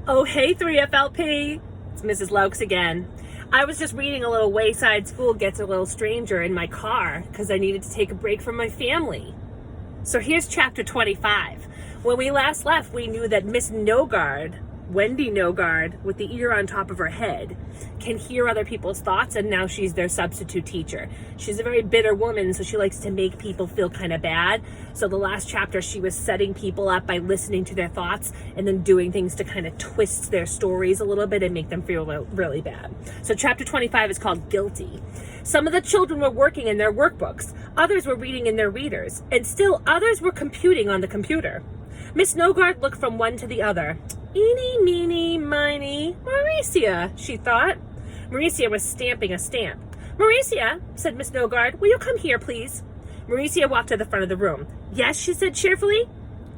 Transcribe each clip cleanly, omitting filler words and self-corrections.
Oh, hey, 3FLP. It's Mrs. Laux again. I was just reading a little Wayside School Gets a Little Stranger in my car because I needed to take a break from my family. So here's chapter 25. When we last left, we knew that Miss Nogard, Wendy Nogard, with the ear on top of her head, can hear other people's thoughts, and now she's their substitute teacher. She's a very bitter woman, so she likes to make people feel kind of bad. So the last chapter, she was setting people up by listening to their thoughts and then doing things to kind of twist their stories a little bit and make them feel really bad. So chapter 25 is called Guilty. Some of the children were working in their workbooks, others were reading in their readers, and still others were computing on the computer. Miss Nogard looked from one to the other. Eeny, meeny, miny, Mauricia, she thought. Mauricia was stamping a stamp. Mauricia, said Miss Nogard, will you come here, please? Mauricia walked to the front of the room. Yes, she said cheerfully.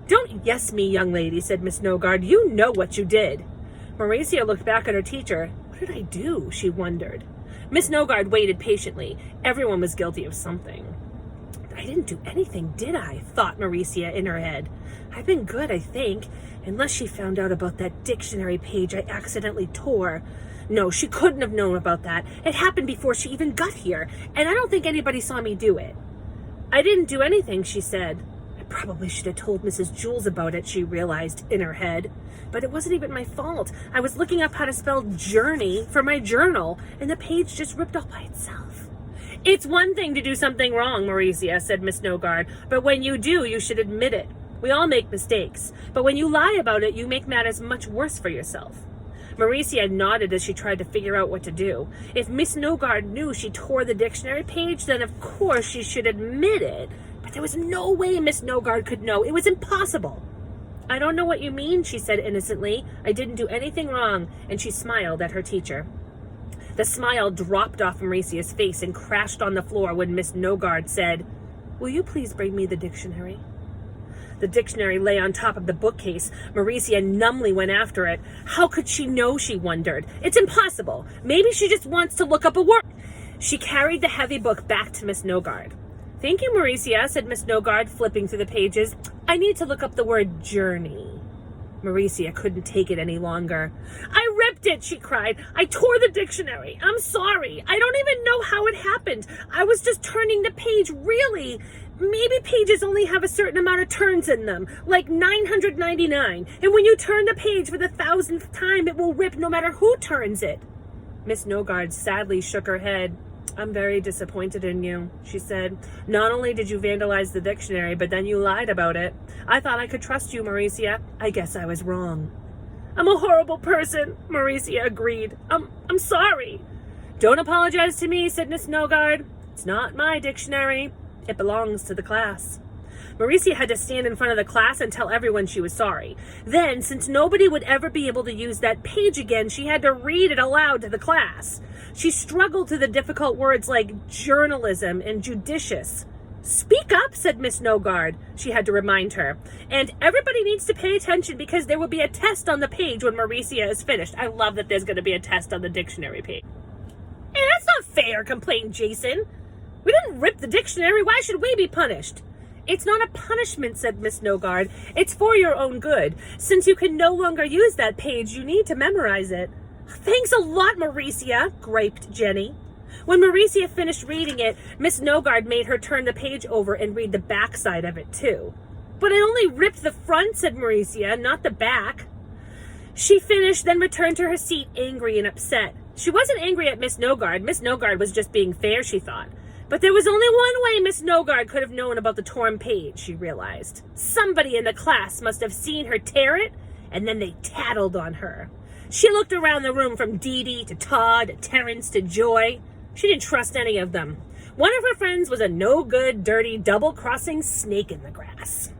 Don't yes me, young lady, said Miss Nogard. You know what you did. Mauricia looked back at her teacher. What did I do? She wondered. Miss Nogard waited patiently. Everyone was guilty of something. I didn't do anything, did I? Thought Mauricia in her head. I've been good, I think, unless she found out about that dictionary page I accidentally tore. No, she couldn't have known about that. It happened before she even got here, and I don't think anybody saw me do it. I didn't do anything, she said. I probably should have told Mrs. Jules about it, she realized in her head. But it wasn't even my fault. I was looking up how to spell journey for my journal, and the page just ripped off by itself. It's one thing to do something wrong, Mauricia, said Miss Nogard, but when you do, you should admit it. We all make mistakes, but when you lie about it, you make matters much worse for yourself. Mauricia nodded as she tried to figure out what to do. If Miss Nogard knew she tore the dictionary page, then of course she should admit it. But there was no way Miss Nogard could know. It was impossible. I don't know what you mean, she said innocently. I didn't do anything wrong, and she smiled at her teacher. The smile dropped off Mauricia's face and crashed on the floor when Miss Nogard said, will you please bring me the dictionary? The dictionary lay on top of the bookcase. Mauricia numbly went after it. How could she know, she wondered. It's impossible. Maybe she just wants to look up a word. She carried the heavy book back to Miss Nogard. Thank you, Mauricia, said Miss Nogard, flipping through the pages. I need to look up the word journey. Mauricia couldn't take it any longer. I ripped it, she cried. I tore the dictionary. I'm sorry. I don't even know how it happened. I was just turning the page, really. Maybe pages only have a certain amount of turns in them, like 999. And when you turn the page for the 1000th time, it will rip no matter who turns it. Miss Nogard sadly shook her head. I'm very disappointed in you, she said. Not only did you vandalize the dictionary, but then you lied about it. I thought I could trust you, Mauricia. I guess I was wrong. I'm a horrible person, Mauricia agreed. I'm sorry. Don't apologize to me, said Miss Nogard. It's not my dictionary. It belongs to the class. Mauricia had to stand in front of the class and tell everyone she was sorry. Then, since nobody would ever be able to use that page again, she had to read it aloud to the class. She struggled through the difficult words like journalism and judicious. Speak up, said Miss Nogard, she had to remind her. And everybody needs to pay attention because there will be a test on the page when Mauricia is finished. I love that there's going to be a test on the dictionary page. Hey, that's not fair, complained Jason. We didn't rip the dictionary. Why should we be punished? It's not a punishment, said Miss Nogard. It's for your own good. Since you can no longer use that page, you need to memorize it. Thanks a lot, Mauricia, griped Jenny. When Mauricia finished reading it, Miss Nogard made her turn the page over and read the back side of it, too. But I only ripped the front, said Mauricia, not the back. She finished, then returned to her seat, angry and upset. She wasn't angry at Miss Nogard. Miss Nogard was just being fair, she thought. But there was only one way Miss Nogard could have known about the torn page, she realized. Somebody in the class must have seen her tear it, and then they tattled on her. She looked around the room from Dee Dee to Todd to Terrence to Joy. She didn't trust any of them. One of her friends was a no-good, dirty, double-crossing snake in the grass.